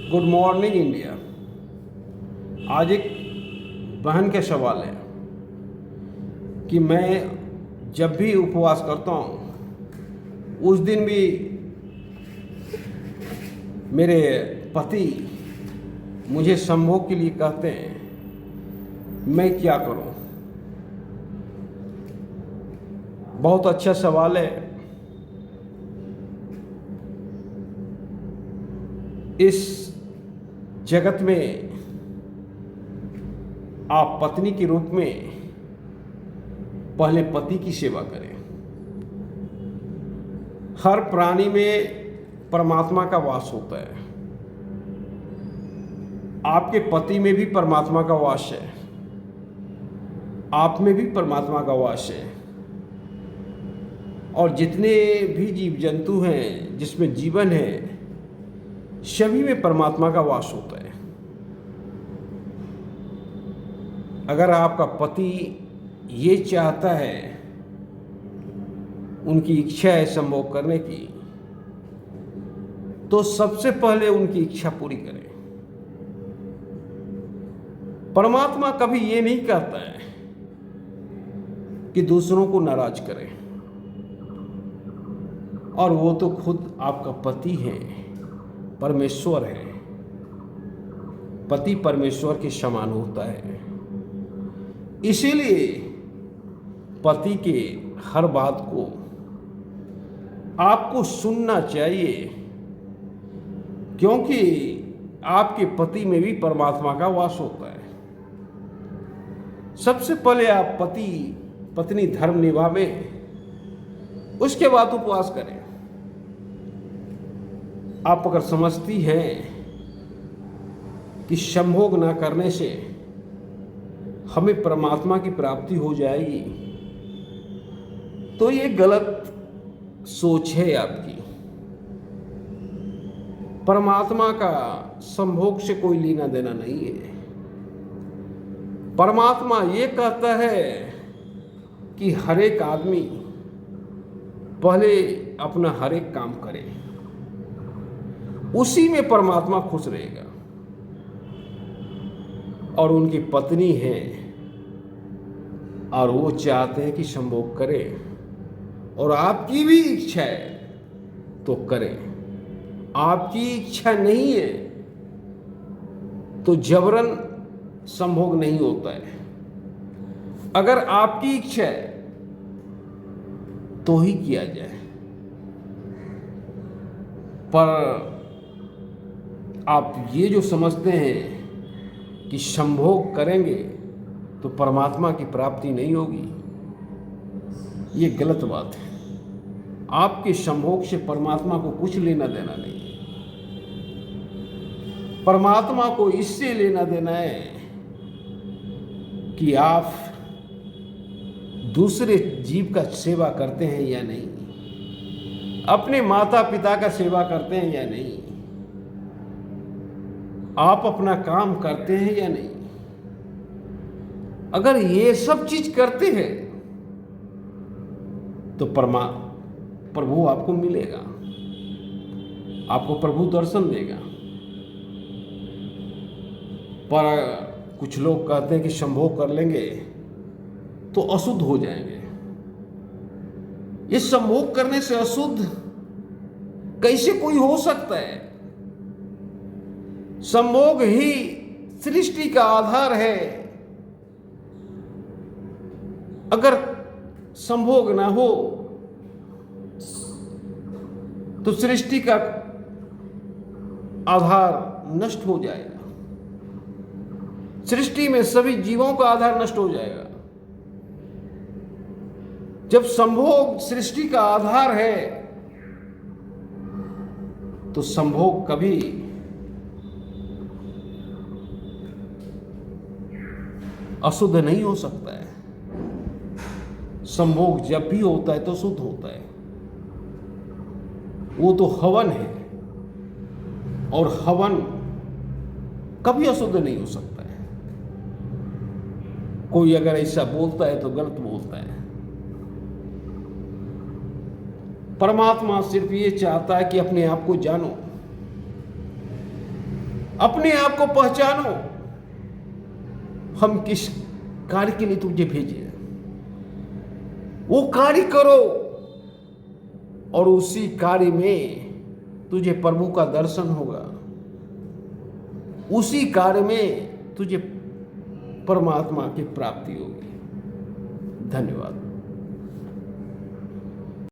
Good morning India. आज एक बहन का सवाल है कि मैं जब भी उपवास करता हूँ उस दिन भी मेरे पति मुझे संभोग के लिए कहते हैं, मैं क्या करूँ। बहुत अच्छा सवाल है। इस जगत में आप पत्नी के रूप में पहले पति की सेवा करें। हर प्राणी में परमात्मा का वास होता है। आपके पति में भी परमात्मा का वास है, आप में भी परमात्मा का वास है। और जितने भी जीव जंतु हैं जिसमें जीवन है, सभी में परमात्मा का वास होता है। अगर आपका पति ये चाहता है, उनकी इच्छा है संभोग करने की, तो सबसे पहले उनकी इच्छा पूरी करें। परमात्मा कभी ये नहीं कहता है कि दूसरों को नाराज करें, और वो तो खुद आपका पति है, परमेश्वर है। पति परमेश्वर के समान होता है। इसीलिए पति के हर बात को आपको सुनना चाहिए, क्योंकि आपके पति में भी परमात्मा का वास होता है। सबसे पहले आप पति पत्नी धर्म निभावें, उसके बाद उपवास करें। आप अगर समझती हैं कि संभोग न करने से हमें परमात्मा की प्राप्ति हो जाएगी, तो ये गलत सोच है आपकी। परमात्मा का संभोग से कोई लेना देना नहीं है। परमात्मा ये कहता है कि हर एक आदमी पहले अपना हर एक काम करे, उसी में परमात्मा खुश रहेगा। और उनकी पत्नी है और वो चाहते हैं कि संभोग करें, और आपकी भी इच्छा है तो करें। आपकी इच्छा नहीं है तो जबरन संभोग नहीं होता है। अगर आपकी इच्छा है तो ही किया जाए। पर आप ये जो समझते हैं कि संभोग करेंगे तो परमात्मा की प्राप्ति नहीं होगी, ये गलत बात है। आपके संभोग से परमात्मा को कुछ लेना देना नहीं है। परमात्मा को इससे लेना देना है कि आप दूसरे जीव का सेवा करते हैं या नहीं, अपने माता पिता का सेवा करते हैं या नहीं, आप अपना काम करते हैं या नहीं। अगर ये सब चीज करते हैं तो प्रभु आपको मिलेगा, आपको प्रभु दर्शन देगा। पर कुछ लोग कहते हैं कि संभोग कर लेंगे तो अशुद्ध हो जाएंगे। ये संभोग करने से अशुद्ध कैसे कोई हो सकता है? संभोग ही सृष्टि का आधार है। अगर संभोग ना हो तो सृष्टि का आधार नष्ट हो जाएगा। सृष्टि में सभी जीवों का आधार नष्ट हो जाएगा। जब संभोग सृष्टि का आधार है तो संभोग कभी अशुद्ध नहीं हो सकता है। संभोग जब भी होता है तो शुद्ध होता है। वो तो हवन है, और हवन कभी अशुद्ध नहीं हो सकता है। कोई अगर ऐसा बोलता है तो गलत बोलता है। परमात्मा सिर्फ ये चाहता है कि अपने आप को जानो, अपने आप को पहचानो, हम किस कार्य के लिए तुझे भेजे, वो कार्य करो और उसी कार्य में तुझे प्रभु का दर्शन होगा, उसी कार्य में तुझे परमात्मा की प्राप्ति होगी। धन्यवाद।